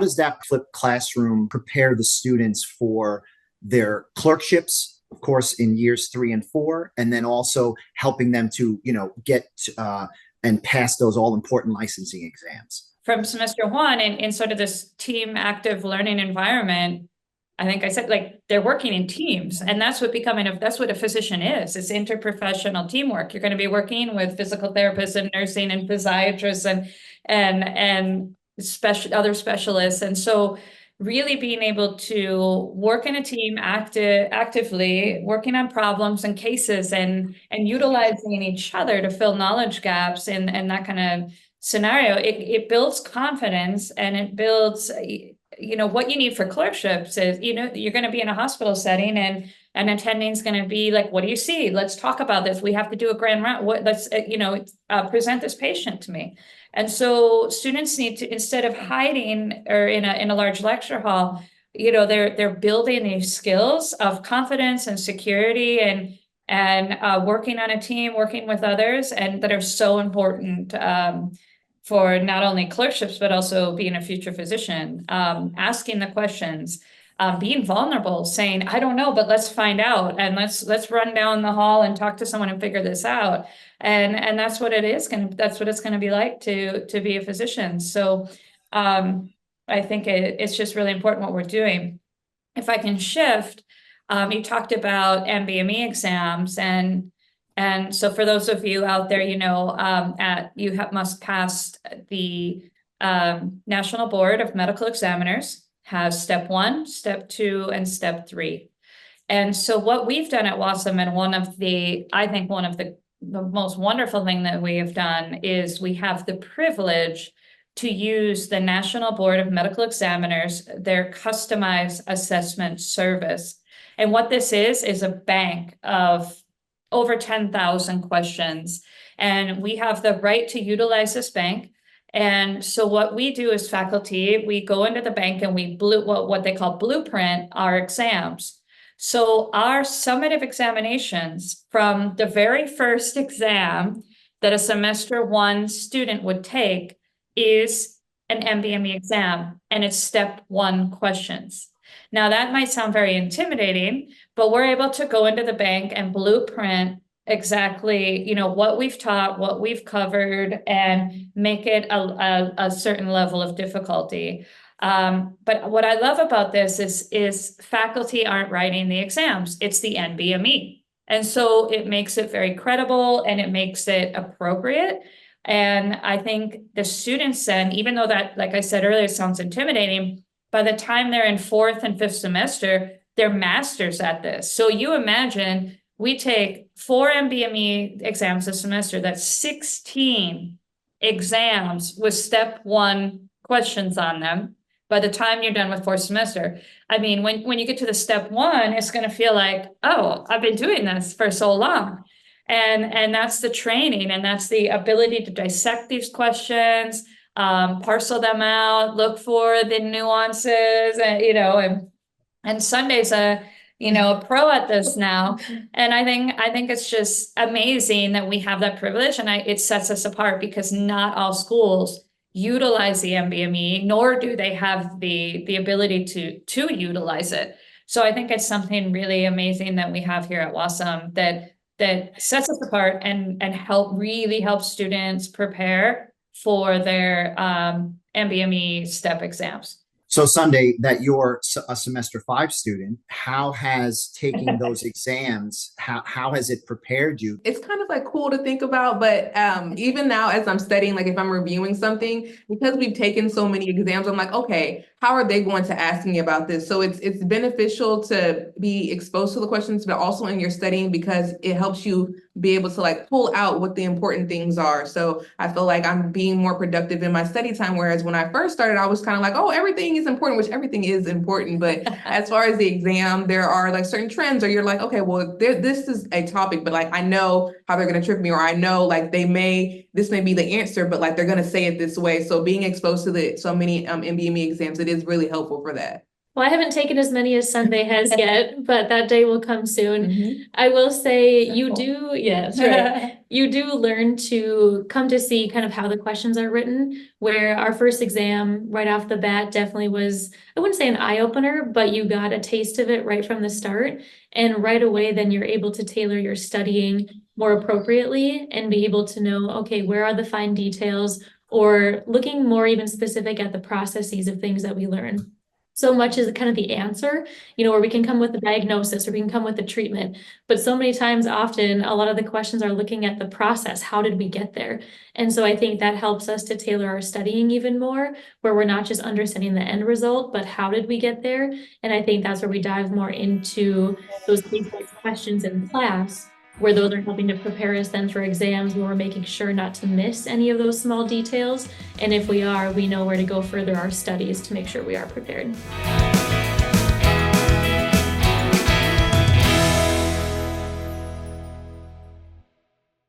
does that flipped classroom prepare the students for their clerkships, of course, in years 3 and 4, and then also helping them to, get and pass those all important licensing exams? From semester one, in sort of this team active learning environment, I think I said, like, they're working in teams, and that's what that's what a physician is. It's interprofessional teamwork. You're going to be working with physical therapists and nursing and physiatrists and other specialists. And so really being able to work in a team actively, working on problems and cases and utilizing each other to fill knowledge gaps and that kind of scenario, it builds confidence, and it builds, what you need for clerkships is, you're going to be in a hospital setting, and attending is going to be like, what do you see? Let's talk about this. We have to do a grand round. Let's, present this patient to me. And so students need to, instead of hiding or in a large lecture hall, they're building these skills of confidence and security and working on a team, working with others, and that are so important for not only clerkships, but also being a future physician, asking the questions, being vulnerable, saying, I don't know, but let's find out. And let's run down the hall and talk to someone and figure this out. And that's what it is. That's what it's going to be like to be a physician. So I think it's just really important what we're doing. If I can shift, you talked about MBME exams, and so for those of you out there, must pass the National Board of Medical Examiners, has step 1, step 2, and step 3. And so what we've done at WAUSM, and one of the most wonderful thing that we have done, is we have the privilege to use the National Board of Medical Examiners, their customized assessment service. And what this is a bank of over 10,000 questions, and we have the right to utilize this bank. And so what we do as faculty, we go into the bank and we what they call blueprint our exams. So our summative examinations, from the very first exam that a semester 1 student would take, is an MBME exam, and it's step 1 questions. Now, that might sound very intimidating, but we're able to go into the bank and blueprint exactly, what we've taught, what we've covered, and make it a certain level of difficulty. But what I love about this is faculty aren't writing the exams, it's the NBME. And so it makes it very credible, and it makes it appropriate. And I think the students then, even though that, like I said earlier, sounds intimidating, by the time they're in 4th and 5th semester, they're masters at this. So you imagine we take 4 MBME exams a semester, that's 16 exams with step 1 questions on them by the time you're done with 4th semester. I mean, when you get to the step 1, it's going to feel like, oh, I've been doing this for so long. And that's the training, and that's the ability to dissect these questions, parcel them out, look for the nuances, and Sunday's a pro at this now. And I think it's just amazing that we have that privilege, and it sets us apart, because not all schools utilize the MBME, nor do they have the ability to utilize it. So I think it's something really amazing that we have here at WAUSM that sets us apart and really help students prepare for their MBME step exams. So Sunday, that you're a semester 5 student, how has taking those exams, how has it prepared you? It's kind of like cool to think about, but even now as I'm studying, like if I'm reviewing something, because we've taken so many exams, I'm like, okay, how are they going to ask me about this? So it's beneficial to be exposed to the questions, but also in your studying, because it helps you be able to like pull out what the important things are. So I feel like I'm being more productive in my study time. Whereas when I first started, I was kind of like, oh, everything is important, which everything is important. But as far as the exam, there are like certain trends, or you're like, okay, well, this is a topic, but like, I know how they're going to trick me, or I know like this may be the answer, but like they're going to say it this way. So being exposed to so many MBME exams, it is really helpful for that. Well, I haven't taken as many as Sunday has yet, but that day will come soon. Mhm. I will say you Simple. do, yeah, that's right. You do learn to come to see kind of how the questions are written, where our first exam right off the bat definitely was, I wouldn't say an eye opener, but you got a taste of it right from the start. And right away, then you're able to tailor your studying more appropriately and be able to know, okay, where are the fine details, or looking more even specific at the processes of things that we learn. So much is kind of the answer, where we can come with a diagnosis or we can come with a treatment. But so many times, often, a lot of the questions are looking at the process. How did we get there? And so I think that helps us to tailor our studying even more, where we're not just understanding the end result, but how did we get there? And I think that's where we dive more into those basic questions in class, where those are helping to prepare us then for exams, where we're making sure not to miss any of those small details. And if we are, we know where to go further our studies to make sure we are prepared.